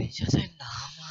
等一下再拿嘛。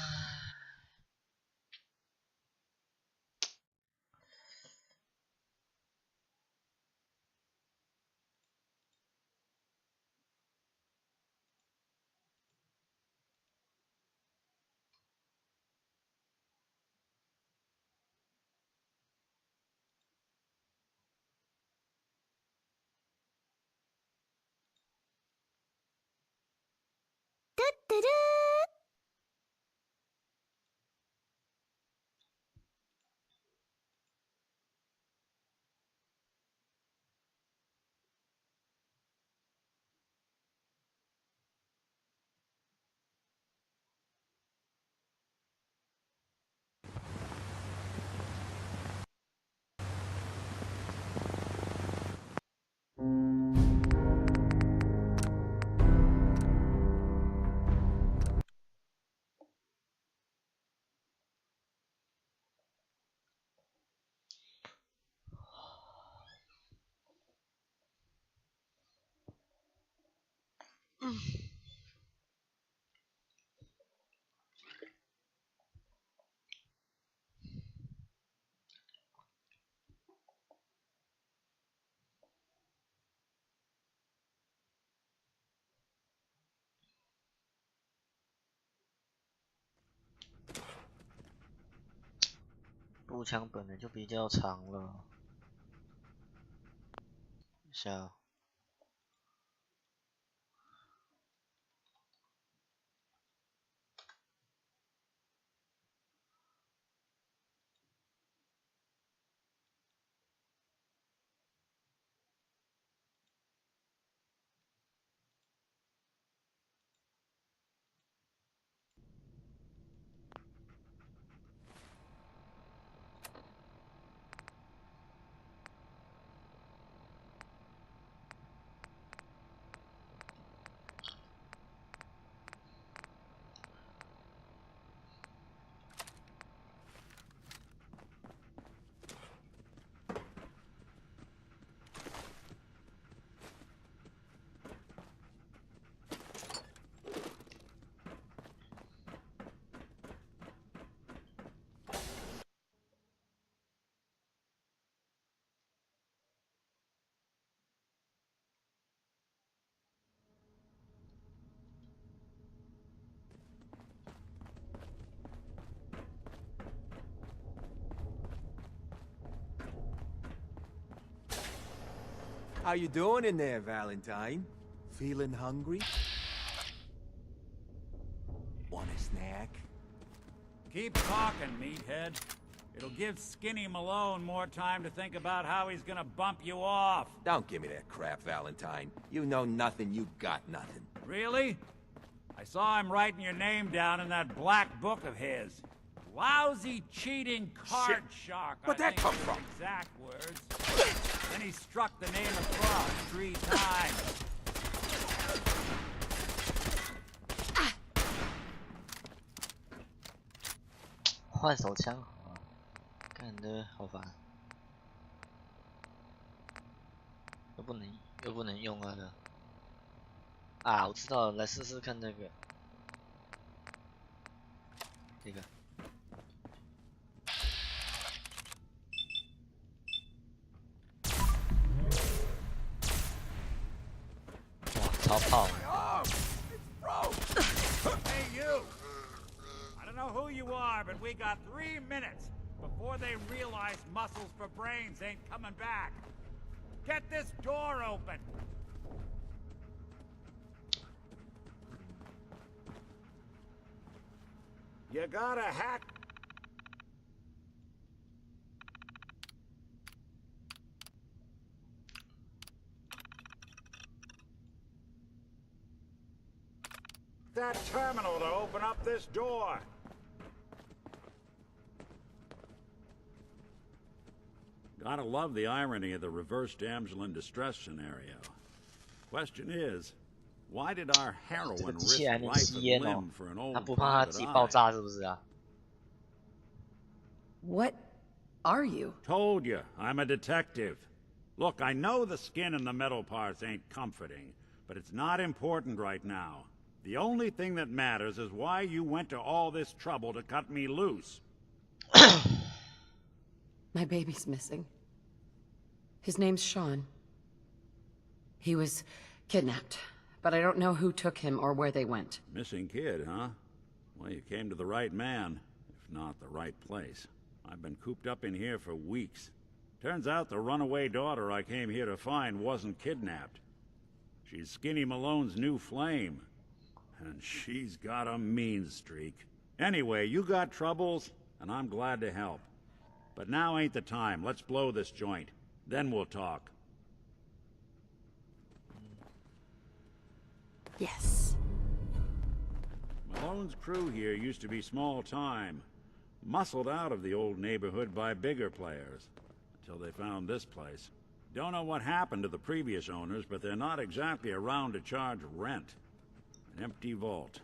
步枪本来就比较长了，一下。How you doing in there, Valentine? Feeling hungry? Want a snack? Keep talking, meathead. It'll give Skinny Malone more time to think about how he's gonna bump you off. Don't give me that crap, Valentine. You know nothing, you got nothing. Really? I saw him writing your name down in that black book of his. Lousy, cheating card shark. Where'd that come from? Exact words. Then he struck the name across 3 times. 换手枪好了，干的好烦，又不能用那个。啊，我知道了，来试试看那个，这个。哇，超炮！ Hey, you! I don't know who you are, but we got 3 minutes before they realize muscles for brains ain't coming back. Get this door open! You gotta hack. That terminal to open up this door. Gotta love the irony of the reverse damsel in distress scenario. Question is, why did our 这 heroine 个机器 risk 还能 life 吸 and 烟哦 limb for an， 它 old 不怕它 private 自己爆 eye? 炸是不是啊？ What are you? Told you, I'm a detective. Look, I know the skin and the metal parts ain't comforting, but it's not important right now. The only thing that matters is why you went to all this trouble to cut me loose. My baby's missing. His name's Sean. He was kidnapped, but I don't know who took him or where they went. Missing kid, huh? Well, you came to the right man, if not the right place. I've been cooped up in here for weeks. Turns out the runaway daughter I came here to find wasn't kidnapped. She's Skinny Malone's new flame. And she's got a mean streak. Anyway, you got troubles, and I'm glad to help. But now ain't the time. Let's blow this joint. Then we'll talk. Yes. Malone's crew here used to be small time. Muscled out of the old neighborhood by bigger players. Until they found this place. Don't know what happened to the previous owners, but they're not exactly around to charge rent. An empty vault.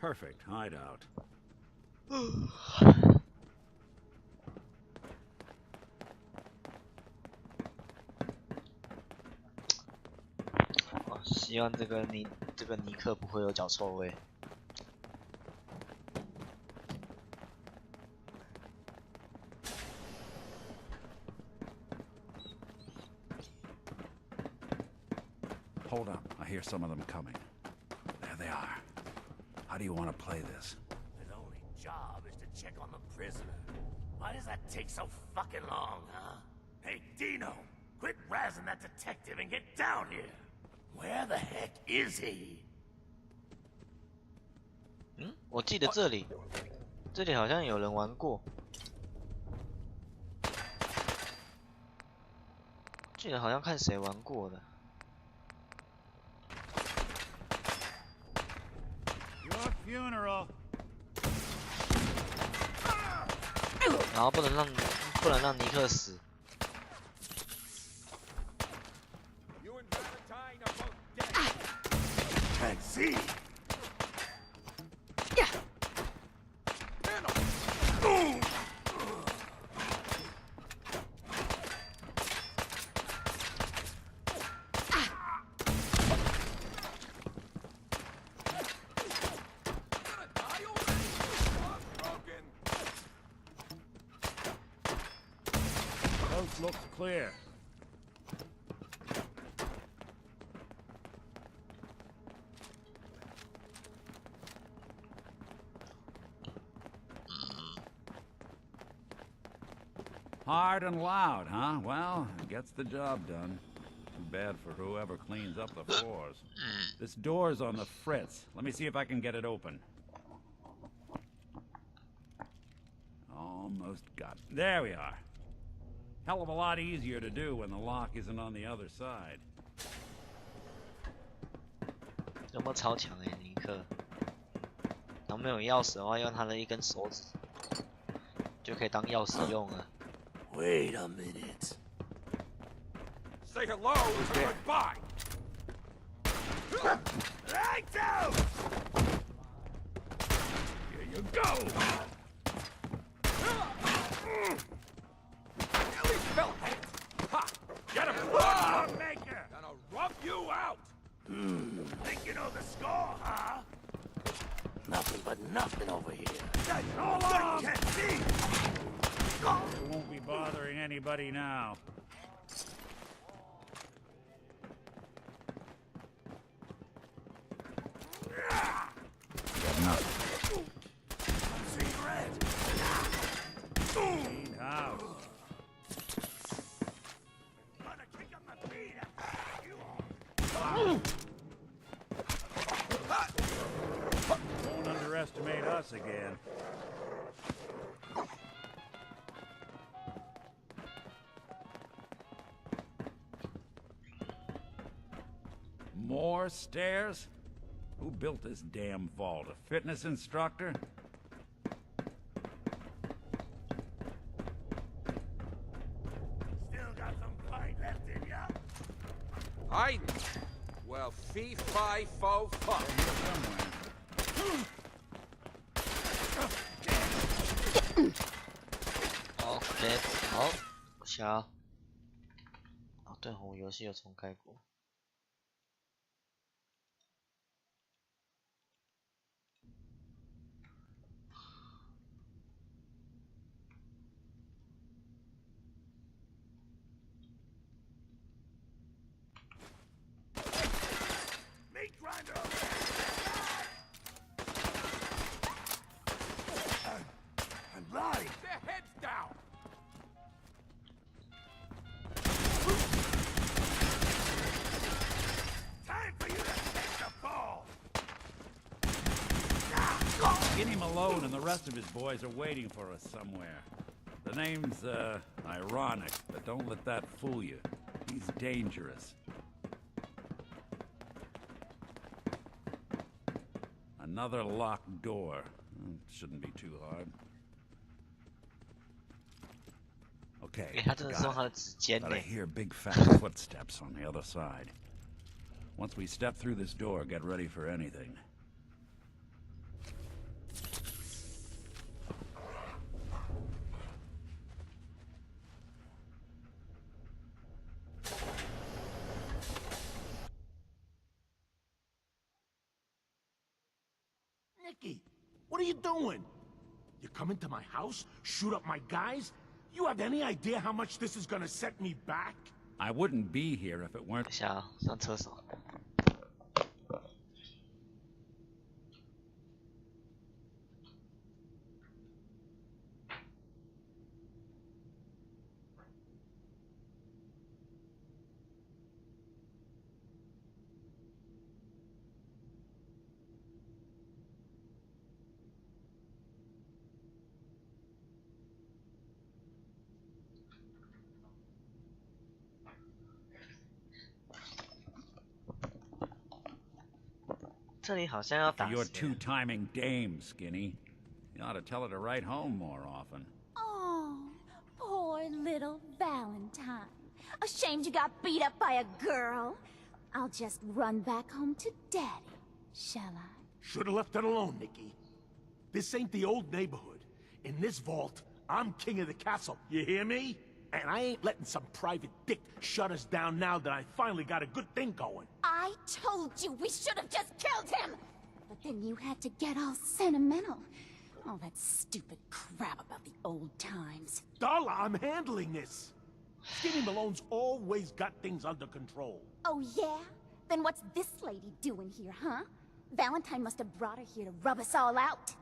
Perfect hideout.希望这个尼克不会有脚臭味。Hold up, I hear some of them coming. There they are. How do you want to play this? His only job is to check on the prisoner. Why does that take so fucking long, huh? Hey, Dino, quit razzing that detective and get down here. Where the heck is he? 我记得这里好像有人玩过，记得好像看谁玩过的。Your funeral. 然后不能让尼克死。Can't see. Coast looks clear. Hard and loud, huh? Well, it gets the job done. Too bad for whoever cleans up the floors. This door's on the fritz. Let me see if I can get it open. Almost got it. There we are. Hell of a lot easier to do when the lock isn't on the other side. 有没有超强尼克？然后没有钥匙的话，用他的一根手指就可以当钥匙用了。Wait a minute. Say hello and goodbye. Lights out! Here you go! Silly fellhead. Ha! Get him! Maker! Gonna rub you out. Think you know the score, huh? Nothing but nothing over here. Hold on! Can't see! It won't be bothering anybody now. Got nothing. Cigarette! Clean house. Gonna kick up my feet after you. Won't underestimate us again. More stairs? Who built this damn vault? A fitness instructor? Still got some fight left in ya? Well, fee, fi, fo, fuck. OK， 好，小。哦，对，我游戏有重开过。Skinny Malone and the rest of his boys are waiting for us somewhere. The name's, ironic, but don't let that fool you. He's dangerous. Another locked door. Shouldn't be too hard. Okay,他真的是用他的指尖 but 呢 I。hear big fat footsteps on the other side. Once we step through this door, get ready for anything. Nicky, what are you doing? You come into my house, shoot up my guys? You have any idea how much this is gonna set me back? I wouldn't be here if it weren't. 等一下啊，上厕所。这里好像要 For 打 your 死人。 two-timing dame, Skinny. You ought to tell her to write home more often. Oh, poor little Valentine. Ashamed you got beat up by a girl? I'll just run back home to Daddy, shall I? Should've left it alone, Nicky. This ain't the old neighborhood. In this vault, I'm king of the castle, you hear me? And I ain't letting some private dick shut us down now that I finally got a good thing going. I told you we should have just killed him! But then you had to get all sentimental. All that stupid crap about the old times. Darla, I'm handling this. Skinny Malone's always got things under control. Oh, yeah? Then what's this lady doing here, huh? Valentine must have brought her here to rub us all out.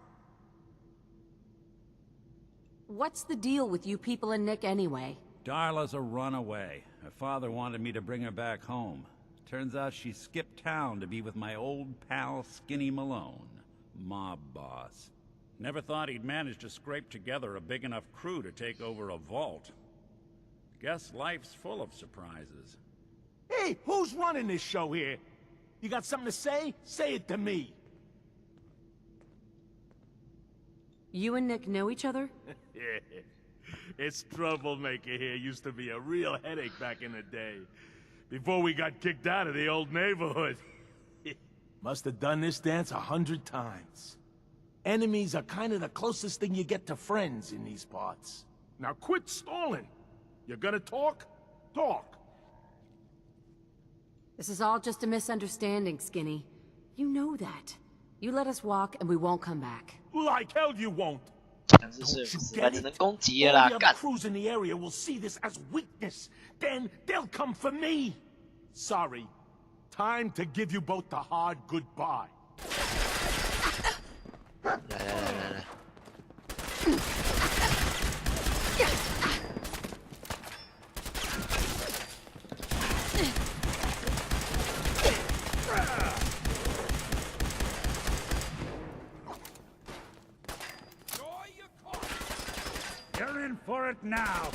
What's the deal with you people and Nick anyway? Darla's a runaway. Her father wanted me to bring her back home. Turns out she skipped town to be with my old pal Skinny Malone, mob boss. Never thought he'd manage to scrape together a big enough crew to take over a vault. Guess life's full of surprises. Hey, who's running this show here? You got something to say? Say it to me. You and Nick know each other? This troublemaker here used to be a real headache back in the day. Before we got kicked out of the old neighborhood. Must have done this dance 100 times. Enemies are kind of the closest thing you get to friends in these parts. Now quit stalling. You're gonna talk? Talk. This is all just a misunderstanding, Skinny. You know that. You let us walk and we won't come back. Like hell you won't. 但是 Don't 是 you 死了 get 只能 it? 攻击 All 了啦， the other 干！ crews in the area will see this as weakness. Then they'll come for me. Sorry. Time to give you both the hard goodbye. 来来来来来， You're in for it now.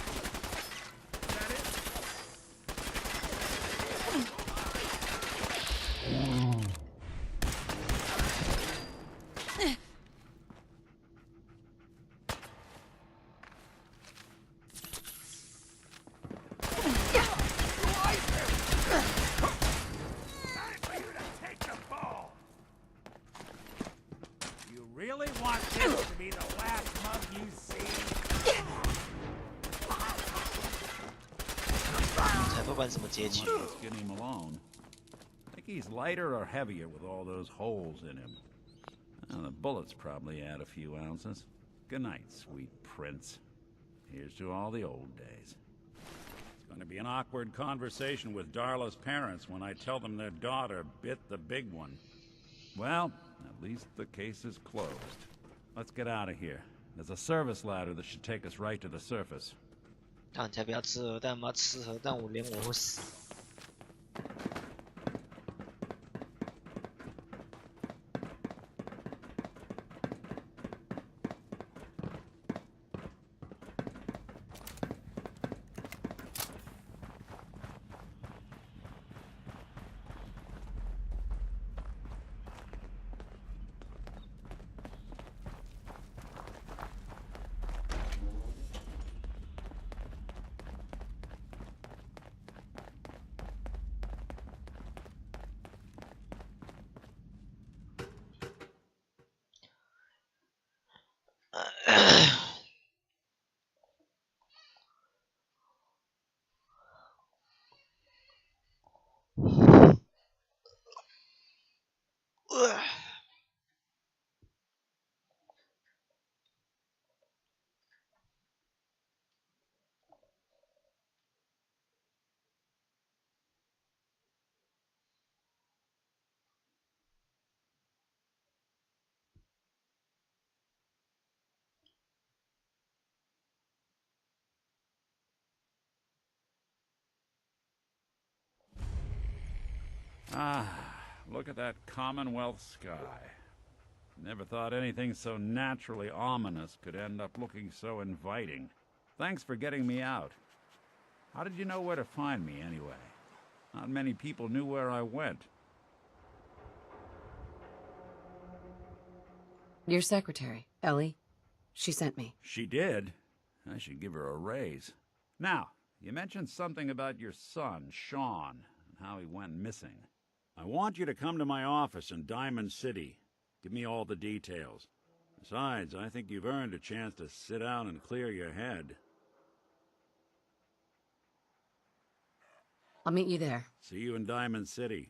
You really want this to be the last mug you see? 才不管什么结局。 Skinny Malone. Think he's lighter or heavier with all those holes in him? Well, the bullets probably add a few ounces. Good night, sweet prince. Here's to all the old days. It's going to be an awkward conversation with Darla's parents when I tell them their daughter bit the big one. Well, at least the case is closed. Let's get out of here. There's a service ladder that should take us right to the surface. 让人家不要吃核弹吗？吃核弹连我会死。Ah, look at that Commonwealth sky. Never thought anything so naturally ominous could end up looking so inviting. Thanks for getting me out. How did you know where to find me, anyway? Not many people knew where I went. Your secretary, Ellie. She sent me. She did? I should give her a raise. Now, you mentioned something about your son, Sean, and how he went missing. I want you to come to my office in Diamond City. Give me all the details. Besides, I think you've earned a chance to sit down and clear your head. I'll meet you there. See you in Diamond City.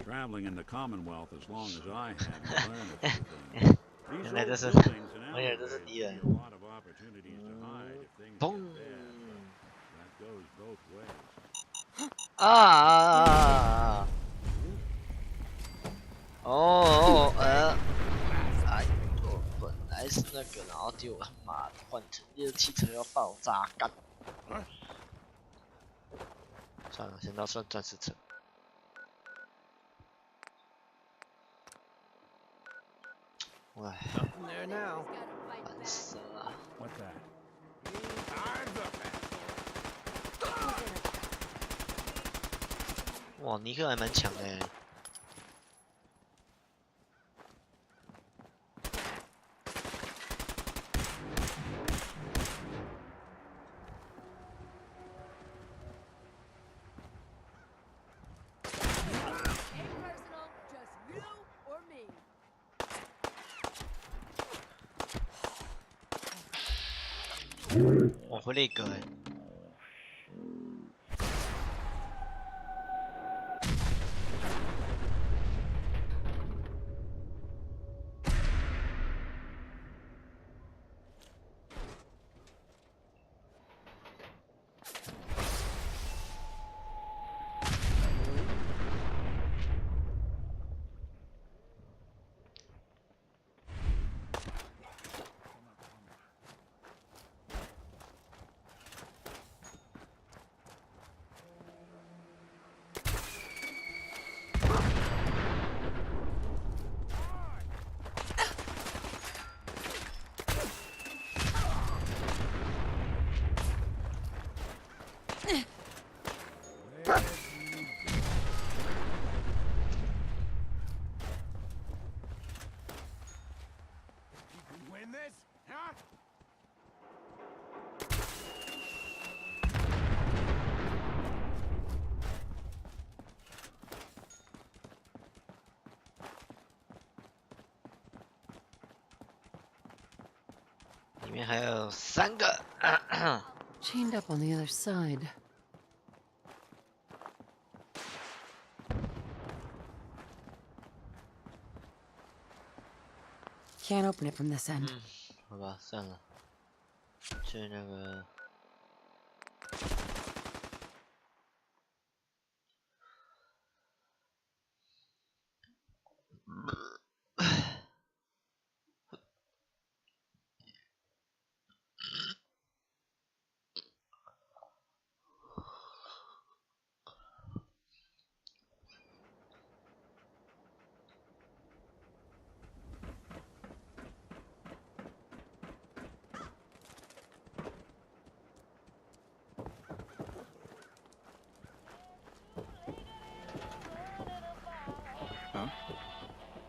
Traveling in the Commonwealth as long as I have, you learn a few things. These原来这是 old buildings and 原来这是 alleyways 敌 give 人 you a lot of opportunities to hide if things 砰 get bad. That goes both ways. 啊！哦，哎，我本来是那个，然后就妈的换成这汽车要爆炸干。算了，先到算钻石车。哎， There now. 烦死了。 What's that? Time's up. 哇，尼克还蛮强的。我会那个哎。 Win this, huh? 里面还有3个。Chained up on the other side. Can't open it from this end. 好吧，算了，去那个。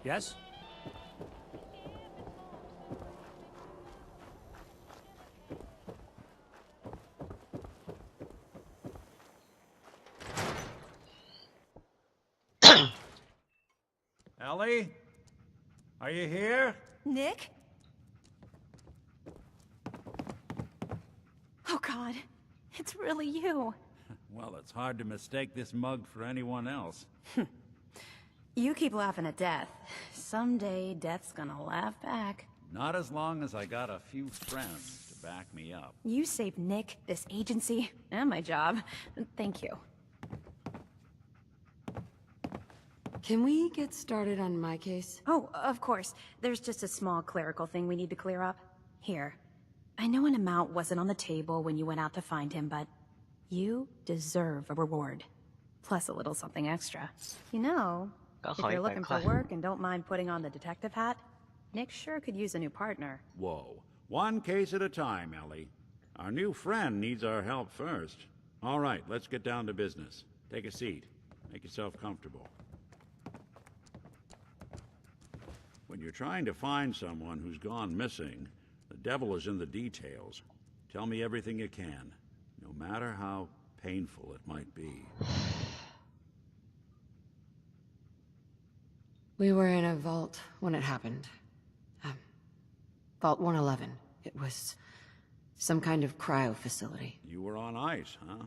Yes? Ellie? Are you here? Nick? Oh God, it's really you. Well, it's hard to mistake this mug for anyone else. You keep laughing at death. Someday, death's gonna laugh back. Not as long as I got a few friends to back me up. You saved Nick, this agency, and my job. Thank you. Can we get started on my case? Oh, of course. There's just a small clerical thing we need to clear up. Here. I know an amount wasn't on the table when you went out to find him, but you deserve a reward. Plus a little something extra. You know, if you're looking for work and don't mind putting on the detective hat, Nick sure could use a new partner. Whoa. One case at a time, Ellie. Our new friend needs our help first. All right, let's get down to business. Take a seat. Make yourself comfortable. When you're trying to find someone who's gone missing, the devil is in the details. Tell me everything you can, no matter how painful it might be. We were in a vault when it happened. Vault 111. It was some kind of cryo facility. You were on ice, huh?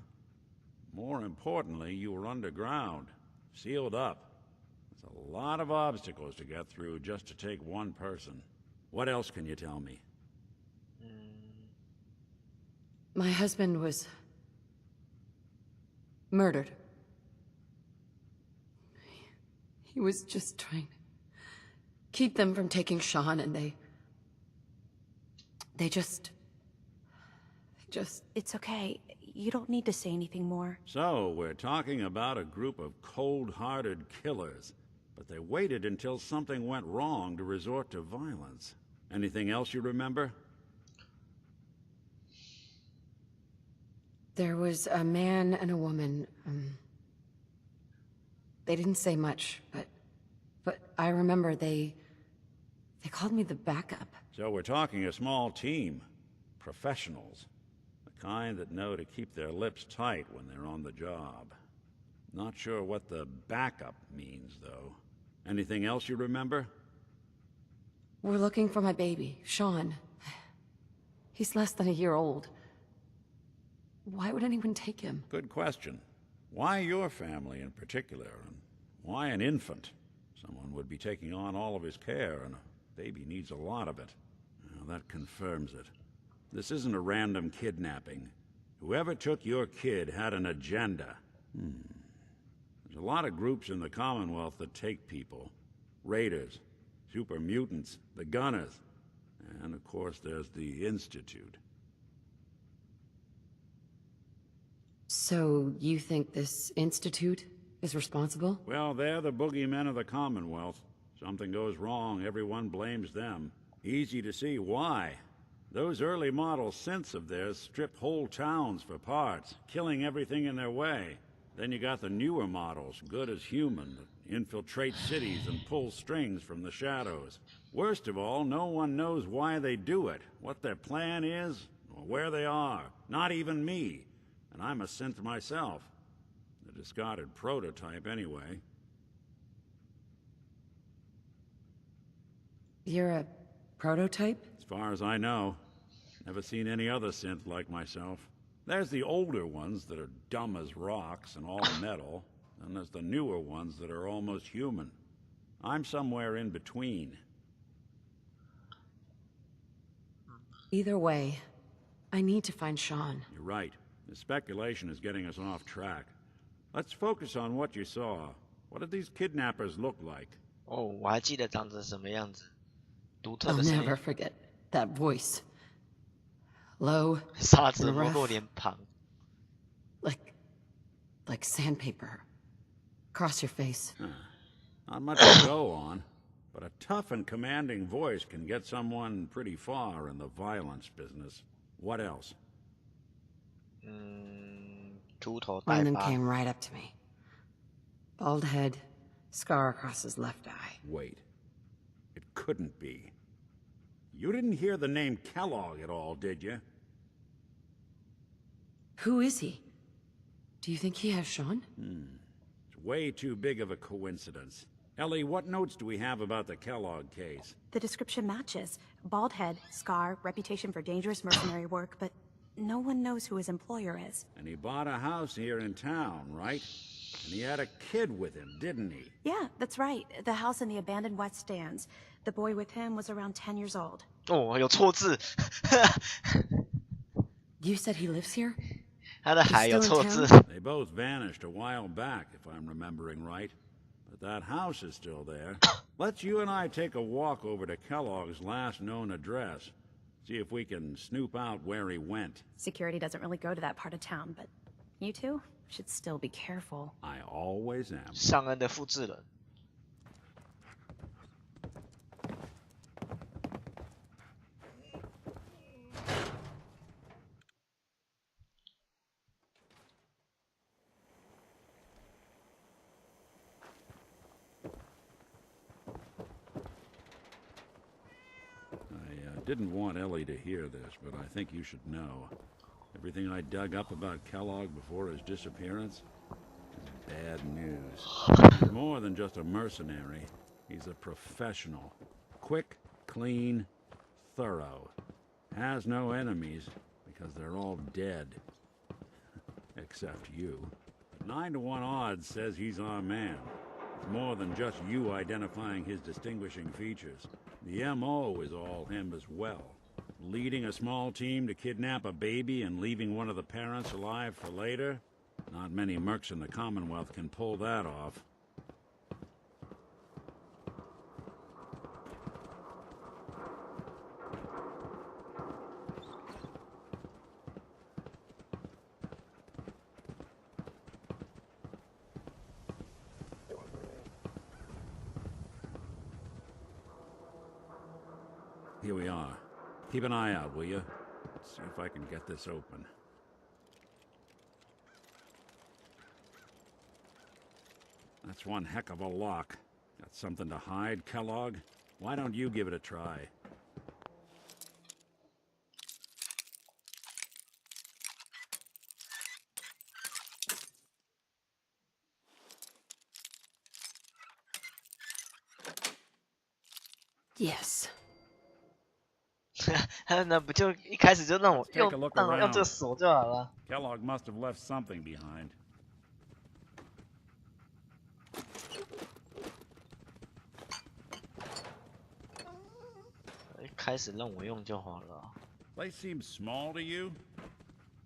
More importantly, you were underground, sealed up. There's a lot of obstacles to get through just to take one person. What else can you tell me? My husband was murdered. He was just trying to keep them from taking Sean, and they just... It's okay. You don't need to say anything more. So, we're talking about a group of cold-hearted killers, but they waited until something went wrong to resort to violence. Anything else you remember? There was a man and a woman. They didn't say much, but I remember they called me the backup. So we're talking a small team. Professionals. The kind that know to keep their lips tight when they're on the job. Not sure what the backup means, though. Anything else you remember? We're looking for my baby, Sean. He's less than a year old. Why would anyone take him? Good question. Why your family in particular, and why an infant? Someone would be taking on all of his care, and a baby needs a lot of it. Well, that confirms it. This isn't a random kidnapping. Whoever took your kid had an agenda. There's a lot of groups in the Commonwealth that take people. Raiders, super mutants, the Gunners, and of course there's the Institute. So, you think this Institute is responsible? Well, they're the boogeymen of the Commonwealth. Something goes wrong, everyone blames them. Easy to see why. Those early model synths of theirs strip whole towns for parts, killing everything in their way. Then you got the newer models, good as human, that infiltrate cities and pull strings from the shadows. Worst of all, no one knows why they do it, what their plan is, or where they are. Not even me. And I'm a synth myself. The discarded prototype, anyway. You're a prototype? As far as I know. Never seen any other synth like myself. There's the older ones that are dumb as rocks and all metal, and there's the newer ones that are almost human. I'm somewhere in between. Either way, I need to find Sean. You're right. The speculation is getting us off track. Let's focus on what you saw. What did these kidnappers look like? 哦，我还记得长成什么样子，独特 I'll 的声 never 音， forget that voice. Low, 沙子 and 落 rough, 落脸庞， like sandpaper. Across your face. Not much to go on, but a tough and commanding voice can get someone pretty far in the violence business. What else? 秃头 One 带 of them 疤， came right up to me. Bald head, scar across his left eye. Wait. couldn't be. You didn't hear the name Kellogg at all, did you? Who is he? Do you think he has Sean? It's way too big of a coincidence. Ellie, what notes do we have about the Kellogg case? The description matches. Bald head, scar, reputation for dangerous mercenary work, but no one knows who his employer is. And he bought a house here in town, right? And he had a kid with him, didn't he? Yeah, that's right. The house in the abandoned West Stands. The boy with him was around 10 years old. 哦，有错字， You said he lives here? 他的海有错字。 They both vanished a while back, if I'm remembering right. But that house is still there. Let's you and I take a walk over to Kellogg's last known address. See if we can snoop out where he went. Security doesn't really go to that part of town, but you two should still be careful. I always am. 上恩的复制人。I didn't want Ellie to hear this, but I think you should know. Everything I dug up about Kellogg before his disappearance is bad news. He's more than just a mercenary. He's a professional. Quick, clean, thorough. Has no enemies because they're all dead. Except you. 9 to 1 odds says he's our man. It's more than just you identifying his distinguishing features. The M.O. is all him as well. Leading a small team to kidnap a baby and leaving one of the parents alive for later? Not many mercs in the Commonwealth can pull that off. Here we are. Keep an eye out, will you? Let's see if I can get this open. That's one heck of a lock. Got something to hide, Kellogg? Why don't you give it a try? Yes. 那不就一开始就让我 Take a look 用 around. 这个锁就好了。 Kellogg must have left something behind. 一开始让我用就好了。 Place seems small to you?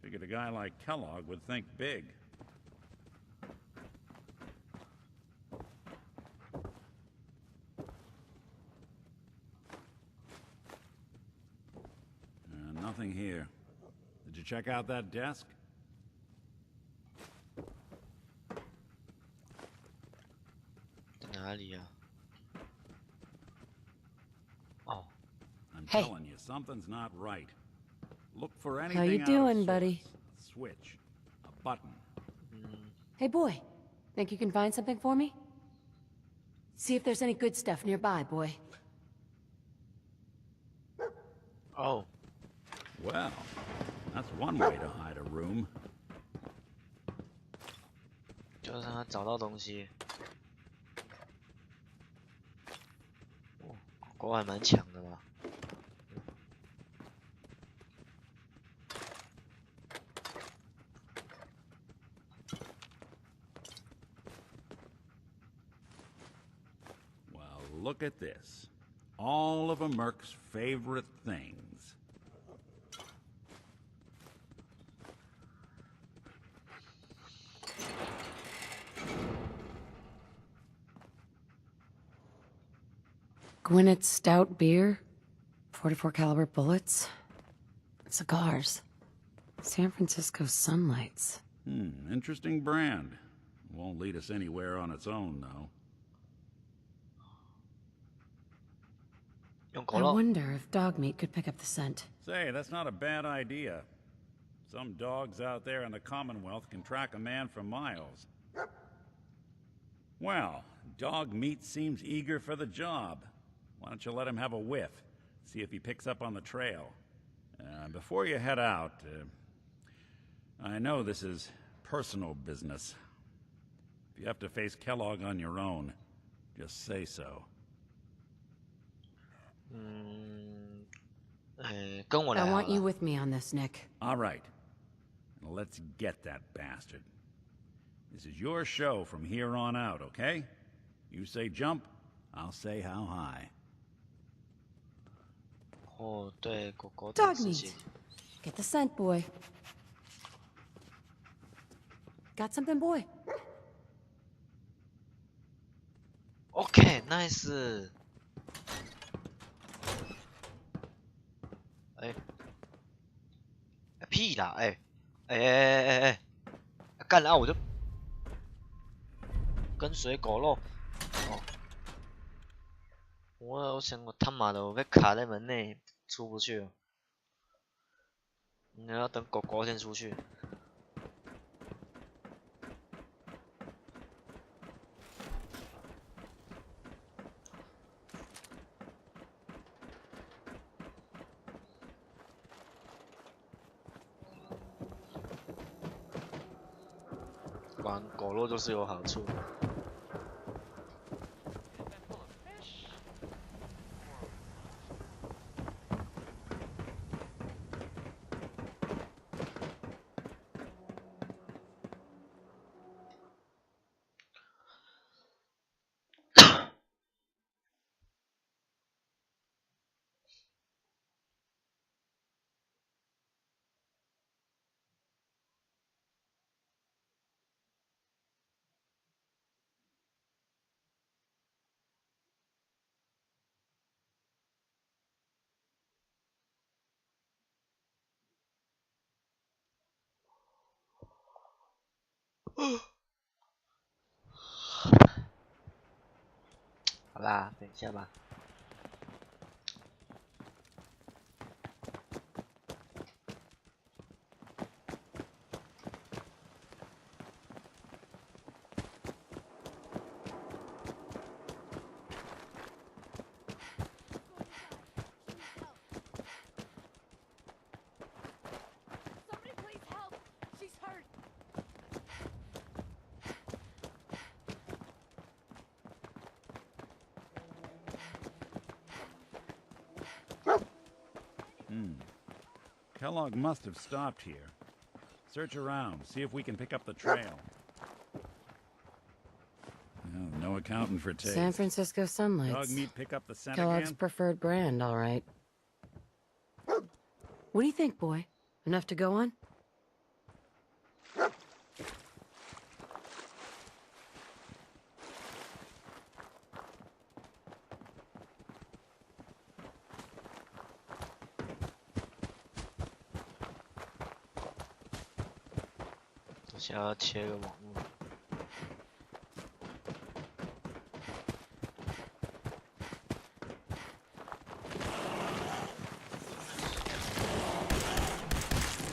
Figured a guy like Kellogg would think big. Nothing here. Did you check out that desk? 哪里啊？哦， I'm Hey. telling you, something's not right. Look for anything How you out of doing, sorts. buddy? A switch. A button. Hey, boy. Think you can find something for me? See if there's any good stuff nearby, boy. Oh， Well, that's one way to hide a room. 就是让他找到东西。哦，狗狗还蛮强的嘛。 Well, look at this. All of a merc's favorite things. Gwinnett's stout beer, 44 caliber bullets, cigars, San Francisco sunlights. Interesting brand. Won't lead us anywhere on its own, though. 用狗 I 肉， wonder if dog meat could pick up the scent. Say, that's not a bad idea. Some dogs out there in the Commonwealth can track a man for miles. Well, dog meat seems eager for the job. Why don't you let him have a whiff? See if he picks up on the trail. Before you head out, I know this is personal business. If you have to face Kellogg on your own, just say so. 跟我来 I 好 want you 了。 with me on this, Nick. All right. Now let's get that bastard. This is your show from here on out, okay? You say jump, I'll say how high. 哦，对，狗狗的 Dog 事 meat. 情。 Get the scent, boy. Got something, boy? OK, nice。哎，屁啦，哎，干然后我就跟随狗肉。哦，我想我他妈的我被卡在门内出不去了。你要等狗狗先出去。果然狗肉就是有好处。好啦，等一下吧。Somebody please help! She's hurt! Kellogg must have stopped here. Search around, see if we can pick up the trail. Well, no accounting for taste. San Francisco Dog Sunlights. meat pick up the scent Kellogg's again? preferred brand, all right. What do you think, boy? Enough to go on?我现在要切个网络。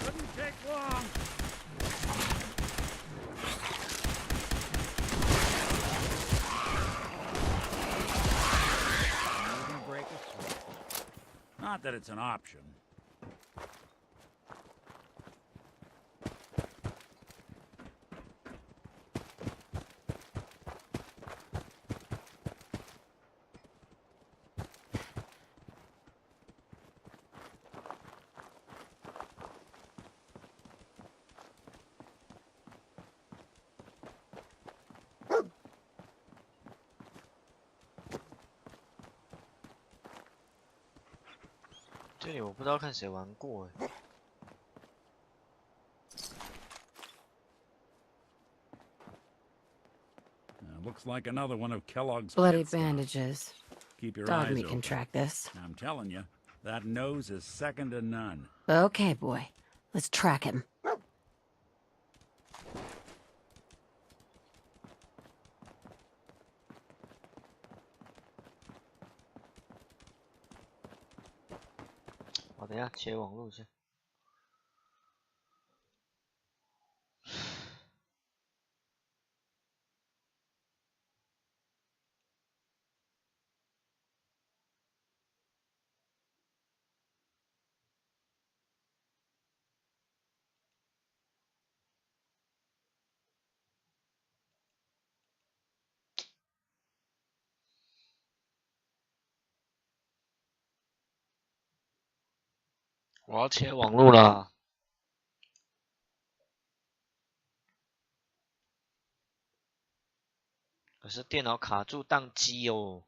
Couldn't take long. Break a sweat. Not that it's an option. Now, 这里我不知道看谁玩过哎。Looks like another one of Kellogg's Bloody pet stuff. bandages. Keep your Dog eyes meat open. can track this. I'm telling you, that nose is second to none. Okay, boy. Let's track him. Oh, 等一下切网路先。我要切网路了。可是电脑卡住宕机哦。